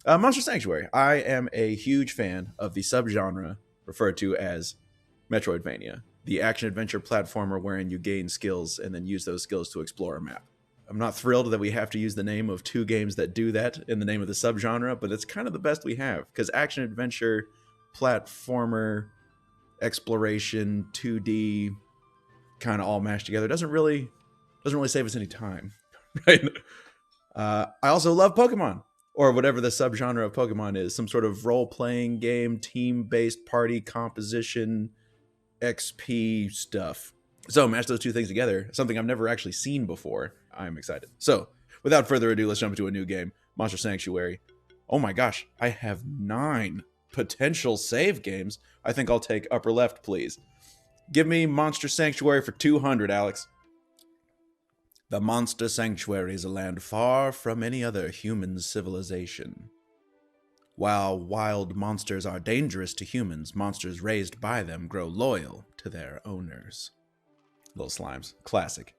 Monster Sanctuary. I am a huge fan of the subgenre referred to as Metroidvania, the action-adventure platformer wherein you gain skills and then use those skills to explore a map. I'm not thrilled that we have to use the name of two games that do that in the name of the subgenre, but it's kind of the best we have, because action-adventure, platformer, exploration, 2D, kind of all mashed together doesn't really save us any time, right? I also love Pokemon, or whatever the subgenre of Pokemon is, some sort of role-playing game, team-based party composition, XP stuff. So match those two things together, something I've never actually seen before. I'm excited. So without further ado, let's jump into a new game, Monster Sanctuary. Oh my gosh, I have 9 potential save games. I think I'll take upper left, please. Give me Monster Sanctuary for 200, Alex. The Monster Sanctuary is a land far from any other human civilization. While wild monsters are dangerous to humans, monsters raised by them grow loyal to their owners. Little slimes. Classic.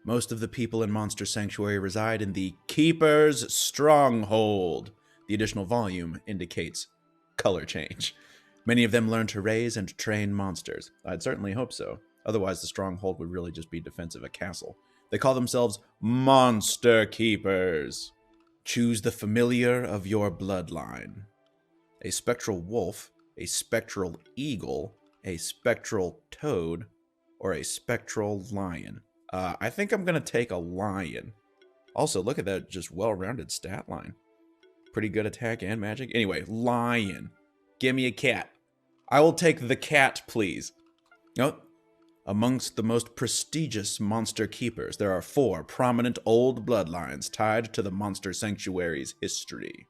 Most of the people in Monster Sanctuary reside in the Keeper's Stronghold. The additional volume indicates color change. Many of them learn to raise and train monsters. I'd certainly hope so. Otherwise, the Stronghold would really just be defensive, a castle. They call themselves Monster Keepers. Choose the familiar of your bloodline. A spectral wolf, a spectral eagle, a spectral toad, or a spectral lion. I think I'm going to take a lion. Also, look at that just well-rounded stat line. Pretty good attack and magic. Anyway, lion. Give me a cat. I will take the cat, please. Nope. Amongst the most prestigious monster keepers, there are 4 prominent old bloodlines tied to the Monster Sanctuary's history.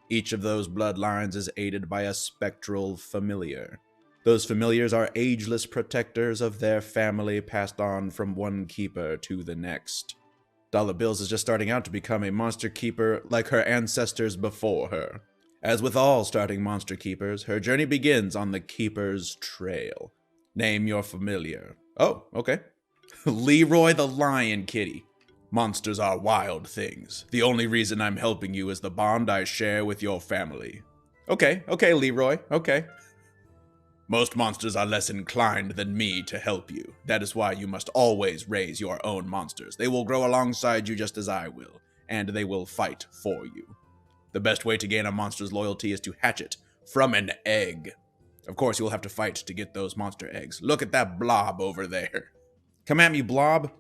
Each of those bloodlines is aided by a spectral familiar. Those familiars are ageless protectors of their family, passed on from one keeper to the next. DollaBilz is just starting out to become a monster keeper like her ancestors before her. As with all starting monster keepers, her journey begins on the Keeper's Trail. Name your familiar. Oh, okay. Leroy the Lion Kitty. Monsters are wild things. The only reason I'm helping you is the bond I share with your family. Okay, Leroy, okay. Most monsters are less inclined than me to help you. That is why you must always raise your own monsters. They will grow alongside you just as I will, and they will fight for you. The best way to gain a monster's loyalty is to hatch it from an egg. Of course, you'll have to fight to get those monster eggs. Look at that blob over there. Come at me, blob.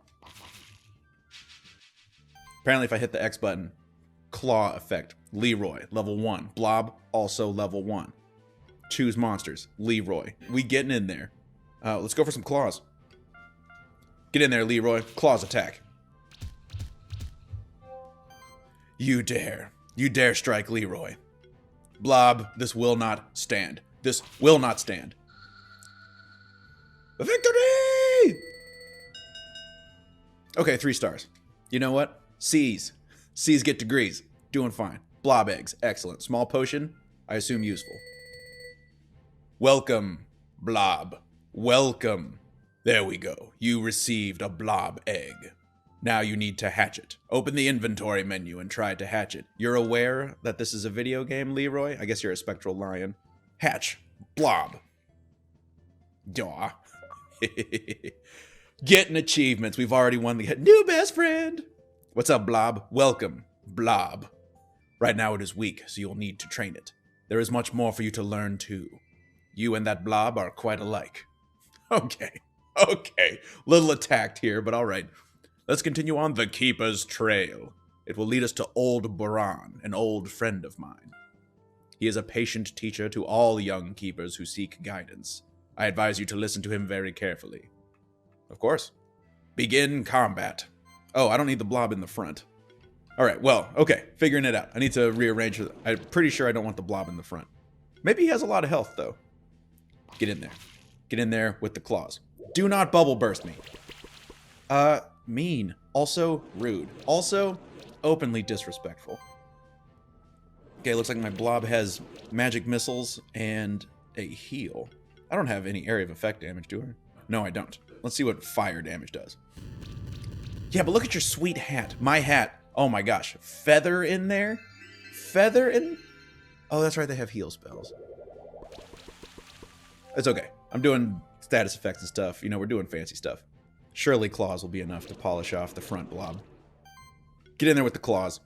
Apparently, if I hit the X button, claw effect. Leroy, level 1. Blob, also level 1. Choose monsters. Leroy. We getting in there. Let's go for some claws. Get in there, Leroy. Claws attack. You dare. You dare strike Leroy. Blob, this will not stand. This will not stand. Victory! Okay, 3 stars. You know what? C's. C's get degrees. Doing fine. Blob eggs. Excellent. Small potion. I assume useful. Welcome, blob. Welcome. There we go. You received a blob egg. Now you need to hatch it. Open the inventory menu and try to hatch it. You're aware that this is a video game, Leroy? I guess you're a spectral lion. Hatch. Blob. Daw. Getting achievements. We've already won the new best friend. What's up, blob? Welcome, blob. Right now it is weak, so you'll need to train it. There is much more for you to learn, too. You and that blob are quite alike. Okay. Little attacked here, but all right. Let's continue on the Keeper's Trail. It will lead us to Old Boran, an old friend of mine. He is a patient teacher to all young keepers who seek guidance. I advise you to listen to him very carefully. Of course. Begin combat. Oh, I don't need the blob in the front. All right, well, okay, figuring it out. I need to rearrange it. I'm pretty sure I don't want the blob in the front. Maybe he has a lot of health, though. Get in there. Get in there with the claws. Do not bubble burst me. Mean. Also rude. Also openly disrespectful. Okay, looks like my blob has magic missiles and a heal. I don't have any area of effect damage, do I? No, I don't. Let's see what fire damage does. Yeah, but look at your sweet hat. My hat. Oh my gosh. Feather in there? Feather in... Oh, that's right. They have heal spells. It's okay. I'm doing status effects and stuff. You know, we're doing fancy stuff. Surely claws will be enough to polish off the front blob. Get in there with the claws.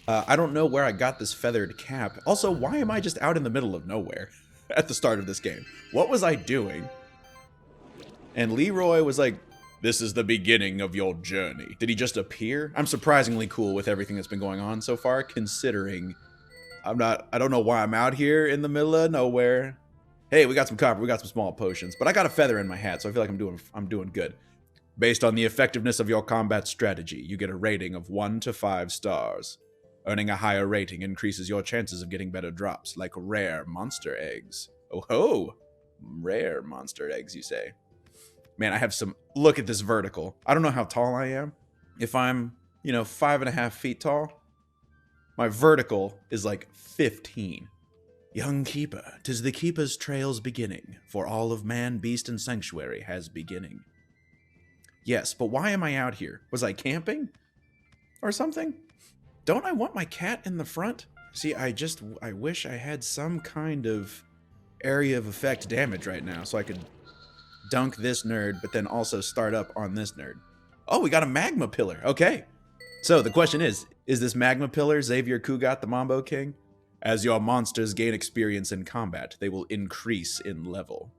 I don't know where I got this feathered cap. Also, why am I just out in the middle of nowhere at the start of this game? What was I doing? And Leroy was like, this is the beginning of your journey. Did he just appear? I'm surprisingly cool with everything that's been going on so far, considering I don't know why I'm out here in the middle of nowhere. Hey, we got some copper, we got some small potions, but I got a feather in my hat, so I feel like I'm doing good. Based on the effectiveness of your combat strategy, you get a rating of 1 to 5 stars. Earning a higher rating increases your chances of getting better drops, like rare monster eggs. Oh ho! Rare monster eggs, you say? Man, I have some... Look at this vertical. I don't know how tall I am. If I'm, 5.5 feet tall, my vertical is like 15. Young keeper, 'tis the keeper's trail's beginning, for all of man, beast, and sanctuary has beginning. Yes, but why am I out here? Was I camping? Or something? Don't I want my cat in the front? See, I wish I had some kind of area of effect damage right now, so I could dunk this nerd, but then also start up on this nerd. Oh, we got a magma pillar. Okay. So the question is this magma pillar Xavier Kugat the Mambo King? As your monsters gain experience in combat, they will increase in level.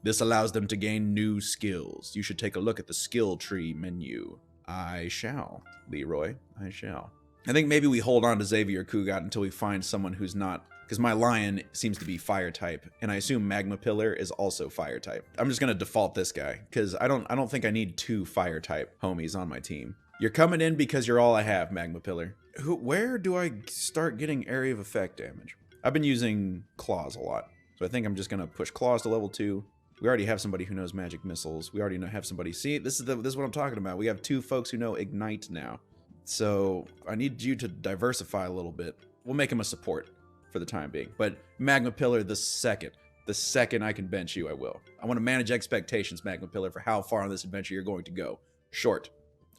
This allows them to gain new skills. You should take a look at the skill tree menu. I shall, Leroy. I shall. I think maybe we hold on to Xavier Kugat until we find someone who's not, because my lion seems to be fire type, and I assume Magma Pillar is also fire type. I'm just gonna default this guy, because I don't think I need 2 fire type homies on my team. You're coming in because you're all I have, Magma Pillar. Where do I start getting area of effect damage? I've been using claws a lot, so I think I'm just gonna push claws to level 2. We already have somebody who knows magic missiles. We already have somebody. See, this is what I'm talking about. We have 2 folks who know ignite now. So I need you to diversify a little bit. We'll make him a support for the time being. But Magma Pillar, the second I can bench you, I will. I want to manage expectations, Magma Pillar, for how far on this adventure you're going to go. Short.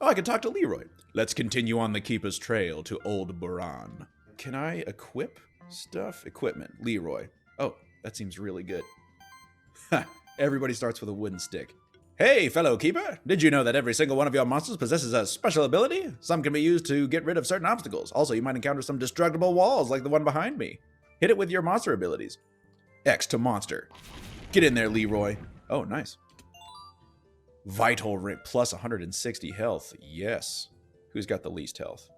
Oh, I can talk to Leroy. Let's continue on the Keeper's Trail to Old Buran. Can I equip stuff? Equipment. Leroy. Oh, that seems really good. Ha! Everybody starts with a wooden stick. Hey, fellow keeper! Did you know that every single one of your monsters possesses a special ability? Some can be used to get rid of certain obstacles. Also, you might encounter some destructible walls like the one behind me. Hit it with your monster abilities. X to monster. Get in there, Leroy. Oh, nice. Vital ring plus 160 health. Yes. Who's got the least health?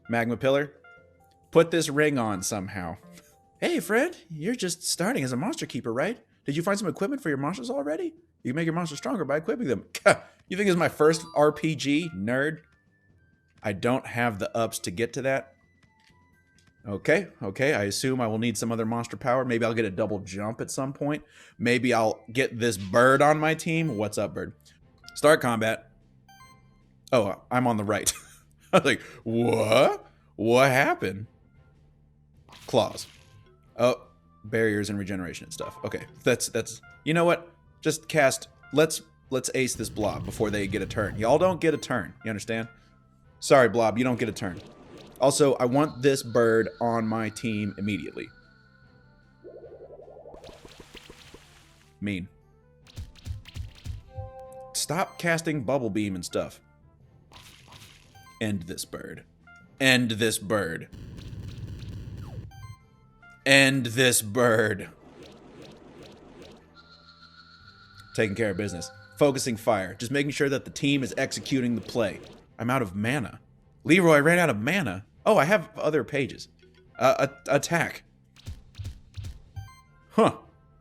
Magma Pillar? Put this ring on somehow. Hey, Fred. You're just starting as a monster keeper, right? Did you find some equipment for your monsters already? You can make your monsters stronger by equipping them. You think this is my first RPG, nerd? I don't have the ups to get to that. Okay. I assume I will need some other monster power. Maybe I'll get a double jump at some point. Maybe I'll get this bird on my team. What's up, bird? Start combat. Oh, I'm on the right. I was like, what? What happened? Claws. Oh, barriers and regeneration and stuff. Okay, that's. You know what? Just cast. Let's ace this blob before they get a turn. Y'all don't get a turn. You understand? Sorry, blob. You don't get a turn. Also, I want this bird on my team immediately. Mean. Stop casting bubble beam and stuff. End this bird. End this bird. End this bird. Taking care of business. Focusing fire. Just making sure that the team is executing the play. I'm out of mana. Leroy ran out of mana. Oh, I have other pages. Attack. Huh.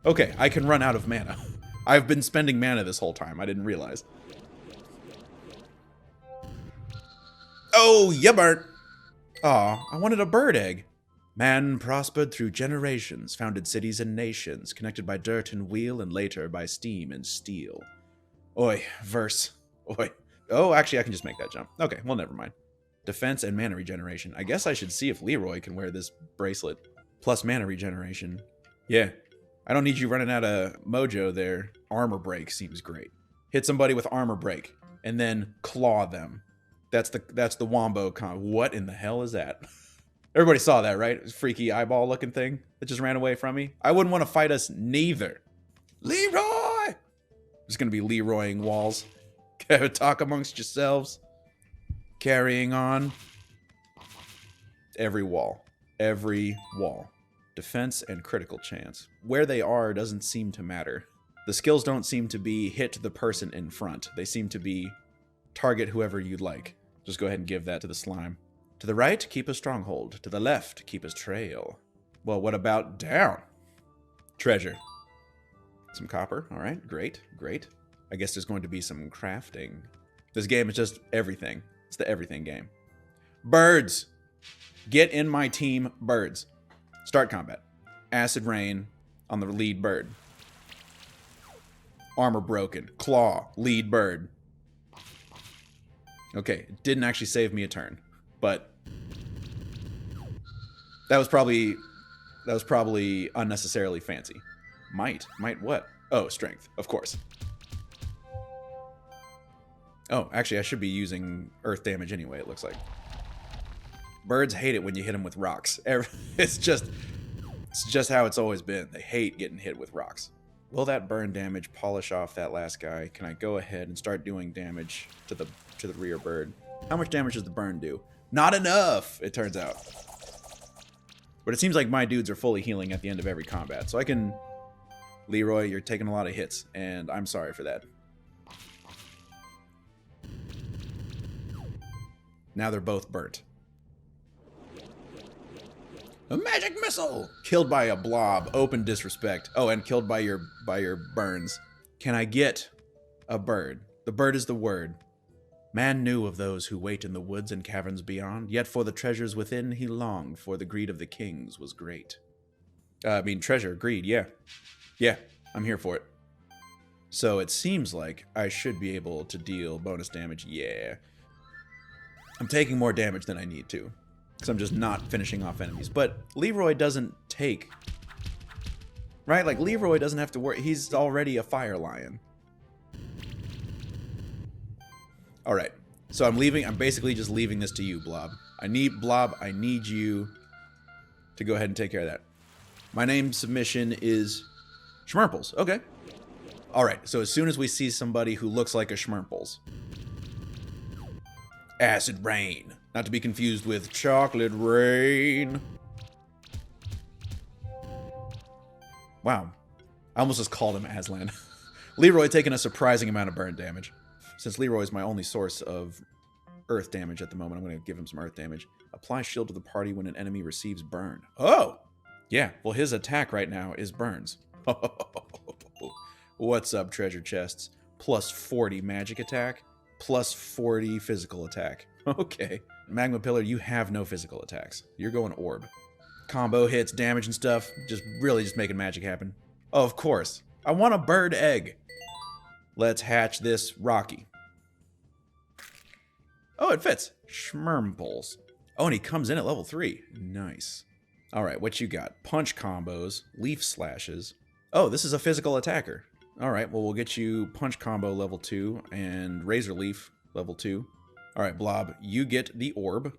Okay, I can run out of mana. I've been spending mana this whole time. I didn't realize. Oh, you burnt. Aw, I wanted a bird egg. Man prospered through generations, founded cities and nations, connected by dirt and wheel, and later by steam and steel. Oi, verse. Oi. Oh, actually, I can just make that jump. Okay, well, never mind. Defense and mana regeneration. I guess I should see if Leroy can wear this bracelet. Plus mana regeneration. Yeah. I don't need you running out of mojo there. Armor break seems great. Hit somebody with armor break. and then claw them. That's the wombo What in the hell is that? Everybody saw that, right? It was a freaky eyeball looking thing that just ran away from me. I wouldn't want to fight us neither. Leroy! Just gonna be Leroying walls. Talk amongst yourselves. Carrying on. Every wall. Every wall. Defense and critical chance. Where they are doesn't seem to matter. The skills don't seem to be hit the person in front. They seem to be target whoever you'd like. Just go ahead and give that to the slime. To the right, keep a stronghold. To the left, keep a trail. Well, what about down? Treasure. Some copper. All right, great, great. I guess there's going to be some crafting. This game is just everything. It's the everything game. Birds. Get in my team, birds. Start combat. Acid rain on the lead bird. Armor broken. Claw. Lead bird. Okay, it didn't actually save me a turn, but that was probably unnecessarily fancy. Might what? Oh, strength, of course. Oh, actually, I should be using earth damage anyway, it looks like. Birds hate it when you hit them with rocks. It's just how it's always been. They hate getting hit with rocks. Will that burn damage polish off that last guy? Can I go ahead and start doing damage to the rear bird? How much damage does the burn do? Not enough, it turns out. But it seems like my dudes are fully healing at the end of every combat. So I can... Leroy, you're taking a lot of hits, and I'm sorry for that. Now they're both burnt. A magic missile! Killed by a blob. Open disrespect. Oh, and killed by your burns. Can I get a bird? The bird is the word. Man knew of those who wait in the woods and caverns beyond, yet for the treasures within he longed, for the greed of the kings was great. Treasure, greed, yeah. Yeah, I'm here for it. So it seems like I should be able to deal bonus damage, yeah. I'm taking more damage than I need to, because I'm just not finishing off enemies. But Leroy doesn't take, right? Like, Leroy doesn't have to worry. He's already a fire lion. All right, so I'm basically just leaving this to you, Blob. I need you to go ahead and take care of that. My name submission is Schmerples. Okay. All right, so as soon as we see somebody who looks like a Schmerples. Acid rain. Not to be confused with chocolate rain. Wow. I almost just called him Aslan. Leroy taking a surprising amount of burn damage. Since Leroy is my only source of earth damage at the moment, I'm going to give him some earth damage. Apply shield to the party when an enemy receives burn. Oh! Yeah, well, his attack right now is burns. What's up, treasure chests? Plus 40 magic attack, plus 40 physical attack. Okay. Magma Pillar, you have no physical attacks. You're going orb. Combo hits, damage and stuff, just making magic happen. Oh, of course. I want a bird egg. Let's hatch this Rocky. Oh, it fits. Schmermples. Oh, and he comes in at level 3. Nice. All right, what you got? Punch combos, leaf slashes. Oh, this is a physical attacker. All right, well, we'll get you punch combo level 2 and razor leaf level 2. All right, Blob, you get the orb.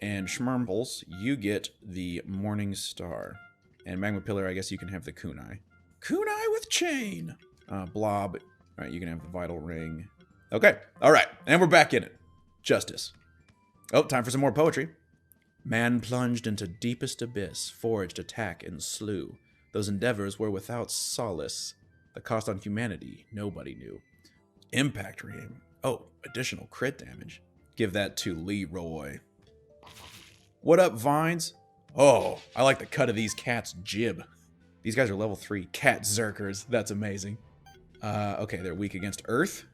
And Schmermples, you get the morning star. And Magma Pillar, I guess you can have the kunai. Kunai with chain. Blob, all right, you can have the vital ring. Okay, all right, and we're back in it. Justice. Oh, time for some more poetry. Man plunged into deepest abyss, forged attack and slew. Those endeavors were without solace. The cost on humanity, nobody knew. Impact ring. Oh, additional crit damage. Give that to Leroy. What up, Vines? Oh, I like the cut of these cats' jib. These guys are level 3 cat zerkers. That's amazing. Okay, they're weak against earth.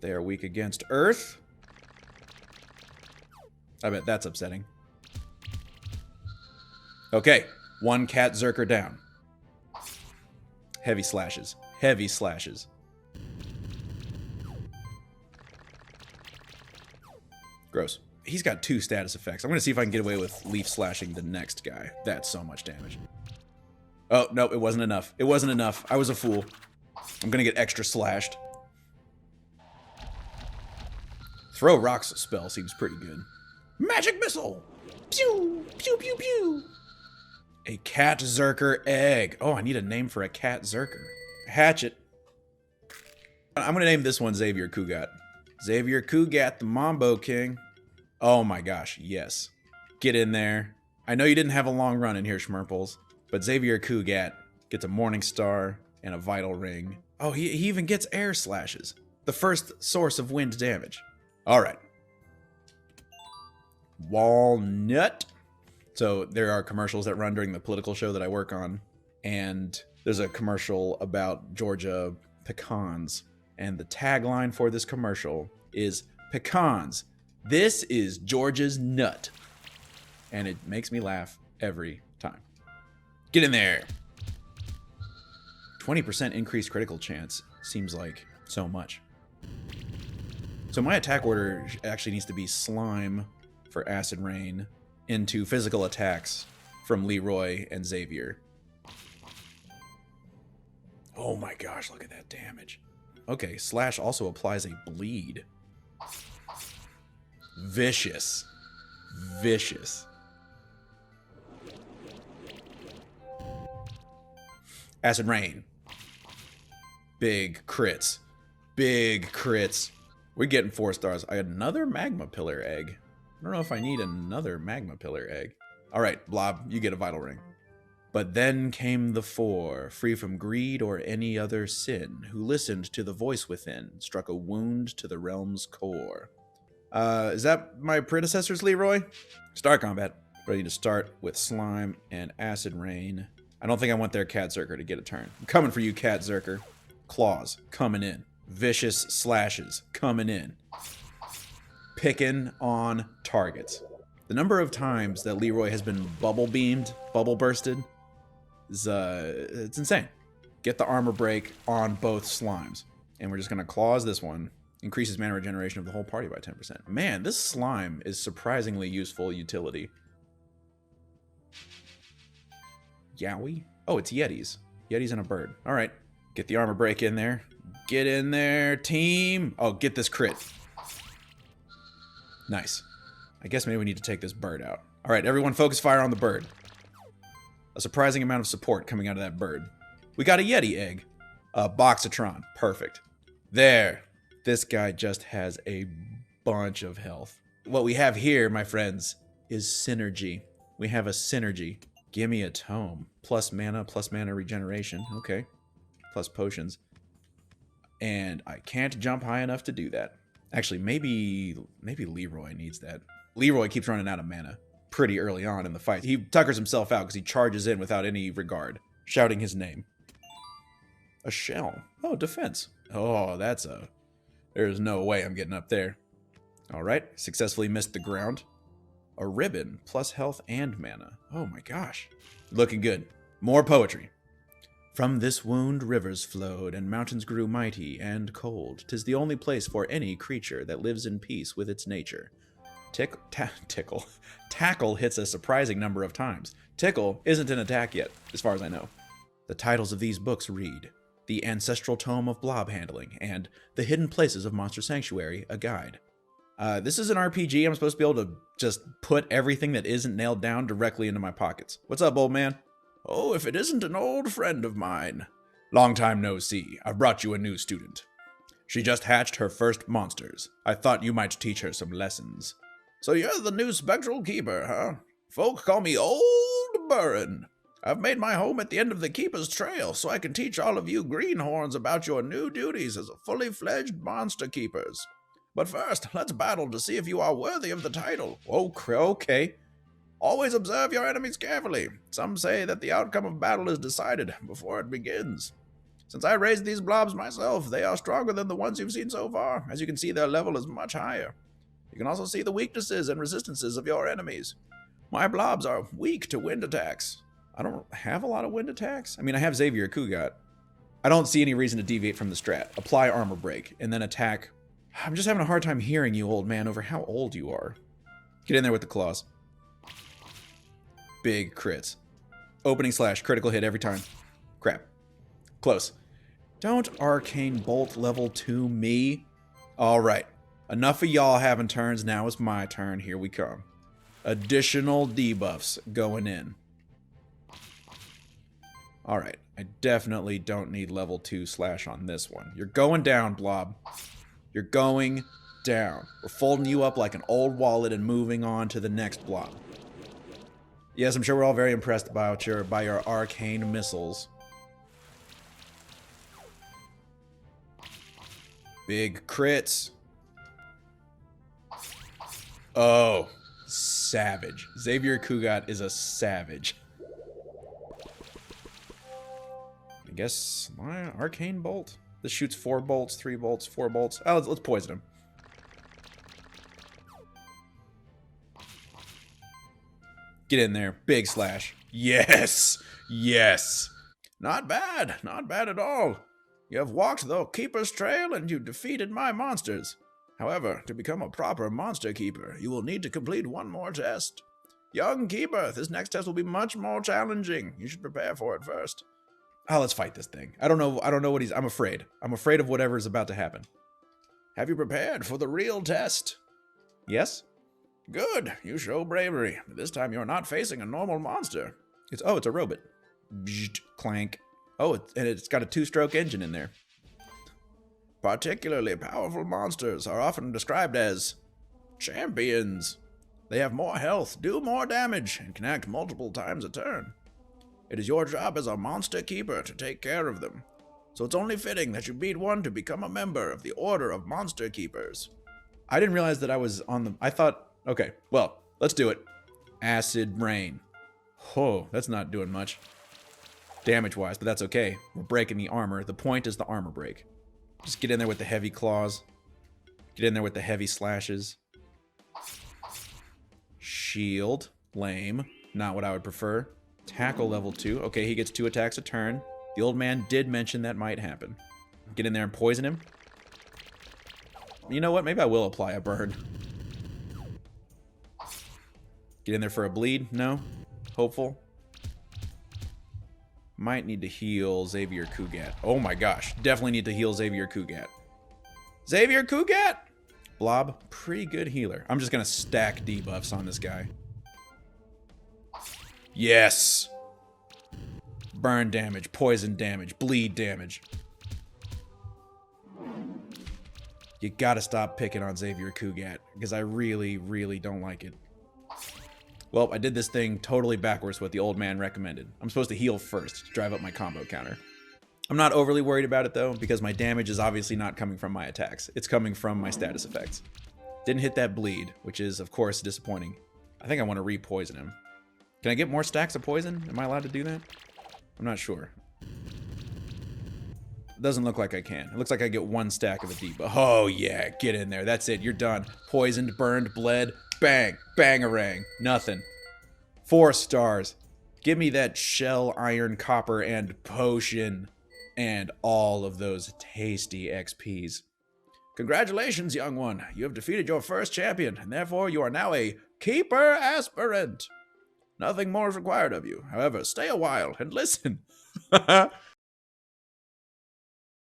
They are weak against earth. I bet that's upsetting. Okay, one cat zerker down. Heavy slashes. Heavy slashes. Gross. He's got 2 status effects. I'm going to see if I can get away with leaf slashing the next guy. That's so much damage. Oh, no, it wasn't enough. It wasn't enough. I was a fool. I'm going to get extra slashed. Throw rocks spell seems pretty good. Magic missile! Pew! Pew, pew, pew! A cat zerker egg. Oh, I need a name for a cat zerker. Hatchet. I'm gonna name this one Xavier Cugat. Xavier Cugat, the Mambo King. Oh my gosh, yes. Get in there. I know you didn't have a long run in here, Schmerples, but Xavier Cugat gets a Morning Star and a Vital Ring. Oh, he even gets air slashes. The first source of wind damage. Alright. Walnut. So there are commercials that run during the political show that I work on, and there's a commercial about Georgia pecans, and the tagline for this commercial is pecans. This is Georgia's nut. And it makes me laugh every time. Get in there. 20% increased critical chance seems like so much. So my attack order actually needs to be Slime for Acid Rain into physical attacks from Leroy and Xavier. Oh my gosh, look at that damage. Okay, Slash also applies a bleed. Vicious. Vicious. Acid Rain. Big crits. Big crits. We're getting 4 stars. I got another Magma Pillar egg. I don't know if I need another Magma Pillar egg. Alright, Blob, you get a Vital Ring. But then came the 4, free from greed or any other sin, who listened to the voice within, struck a wound to the realm's core. Is that my predecessors, Leroy? Start combat. Ready to start with Slime and Acid Rain. I don't think I want their Cat Zerker to get a turn. I'm coming for you, Cat Zerker. Claws, coming in. Vicious slashes, coming in. Picking on targets. The number of times that Leroy has been bubble beamed, bubble bursted, is it's insane. Get the armor break on both slimes. And we're just gonna claws this one. Increases mana regeneration of the whole party by 10%. Man, this slime is surprisingly useful utility. Yowie? Oh, it's Yetis. Yetis and a bird. All right. Get the armor break in there. Get in there, team. Oh, get this crit. Nice. I guess maybe we need to take this bird out. All right, everyone focus fire on the bird. A surprising amount of support coming out of that bird. We got a Yeti egg. A Boxatron. Perfect. There. This guy just has a bunch of health. What we have here, my friends, is synergy. We have a synergy. Give me a tome. Plus mana regeneration. Okay. Plus potions. And I can't jump high enough to do that. Actually, maybe Leroy needs that. Leroy keeps running out of mana pretty early on in the fight. He tuckers himself out because he charges in without any regard, shouting his name. A shell. Oh, defense. Oh, that's a... There's no way I'm getting up there. All right, successfully missed the ground. A ribbon, plus health and mana. Oh my gosh. Looking good. More poetry. From this wound rivers flowed, and mountains grew mighty and cold. 'Tis the only place for any creature that lives in peace with its nature. Tickle. Tackle hits a surprising number of times. Tickle isn't an attack yet, as far as I know. The titles of these books read, The Ancestral Tome of Blob Handling, and The Hidden Places of Monster Sanctuary, a Guide. This is an RPG. I'm supposed to be able to just put everything that isn't nailed down directly into my pockets. What's up, old man? Oh, if it isn't an old friend of mine. Long time no see. I've brought you a new student. She just hatched her first monsters. I thought you might teach her some lessons. So you're the new Spectral Keeper, huh? Folk call me Old Burren. I've made my home at the end of the Keeper's Trail so I can teach all of you greenhorns about your new duties as fully fledged monster keepers. But first, let's battle to see if you are worthy of the title. Okay. Always observe your enemies carefully. Some say that the outcome of battle is decided before it begins. Since I raised these blobs myself, they are stronger than the ones you've seen so far. As you can see, their level is much higher. You can also see the weaknesses and resistances of your enemies. My blobs are weak to wind attacks. I don't have a lot of wind attacks. I mean, I have Xavier Cugat. I don't see any reason to deviate from the strat. Apply armor break, and then attack. I'm just having a hard time hearing you, old man, over how old you are. Get in there with the claws. Big crits. Opening slash, critical hit every time. Crap. Close. Don't Arcane Bolt level 2 me. Alright. Enough of y'all having turns. Now it's my turn. Here we come. Additional debuffs going in. Alright. I definitely don't need level 2 slash on this one. You're going down, Blob. You're going down. We're folding you up like an old wallet and moving on to the next blob. Yes, I'm sure we're all very impressed about by your arcane missiles. Big crits. Oh, savage. Xavier Cugat is a savage. I guess my arcane bolt. This shoots 4 bolts, 3 bolts, 4 bolts. Oh, let's poison him. Get in there. Big slash. Yes. Yes. Not bad. Not bad at all. You have walked the Keeper's Trail and you defeated my monsters. However, to become a proper monster keeper, you will need to complete one more test. Young Keeper, this next test will be much more challenging. You should prepare for it first. Oh, let's fight this thing. I don't know what he's... I'm afraid. I'm afraid of whatever is about to happen. Have you prepared for the real test? Yes? Good. You show bravery. But this time you're not facing a normal monster. It's a robot. Bzzzt, clank. Oh, and it's got a 2-stroke engine in there. Particularly powerful monsters are often described as champions. They have more health, do more damage, and can act multiple times a turn. It is your job as a monster keeper to take care of them. So it's only fitting that you beat one to become a member of the Order of Monster Keepers. I didn't realize that I was on the... I thought... Okay, well, let's do it. Acid Rain. Oh, that's not doing much damage-wise, but that's okay. We're breaking the armor. The point is the armor break. Just get in there with the heavy claws. Get in there with the heavy slashes. Shield. Lame. Not what I would prefer. Tackle level 2. Okay, he gets 2 attacks a turn. The old man did mention that might happen. Get in there and poison him. You know what? Maybe I will apply a burn. Get in there for a bleed? No? Hopeful? Might need to heal Xavier Cugat. Oh my gosh. Definitely need to heal Xavier Cugat. Xavier Cugat! Blob, pretty good healer. I'm just gonna stack debuffs on this guy. Yes! Burn damage, poison damage, bleed damage. You gotta stop picking on Xavier Cugat, because I really, really don't like it. Well, I did this thing totally backwards what the old man recommended. I'm supposed to heal first to drive up my combo counter. I'm not overly worried about it though, because my damage is obviously not coming from my attacks. It's coming from my status effects. Didn't hit that bleed, which is of course disappointing. I think I want to re-poison him. Can I get more stacks of poison? Am I allowed to do that? I'm not sure. Doesn't look like I can. It looks like I get 1 stack of a debuff. Oh yeah, get in there. That's it. You're done. Poisoned, burned, bled. Bang. Bangarang. Nothing. 4 stars. Give me that shell, iron, copper, and potion. And all of those tasty XPs. Congratulations, young one. You have defeated your first champion, and therefore you are now a Keeper Aspirant. Nothing more is required of you. However, stay a while and listen.